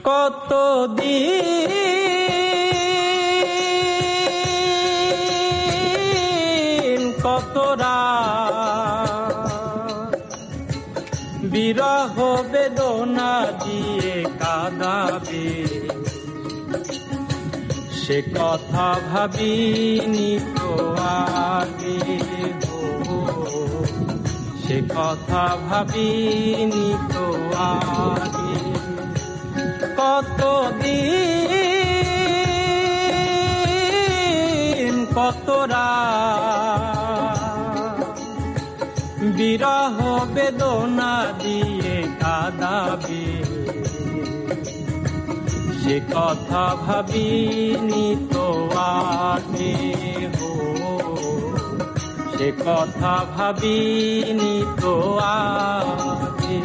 কতদিন কত রাত বিরহ বেদনা দিয়ে কাঁদাবে, সে কথা ভাবিনি তো আগে, সে কথা ভাবিনি তো আগে। কতদিন কত রাত বিরহ বেদনা দিয়ে কাঁদাবে, সে কথা ভাবিনি তো আগে, সে কথা ভাবিনি তো আগে।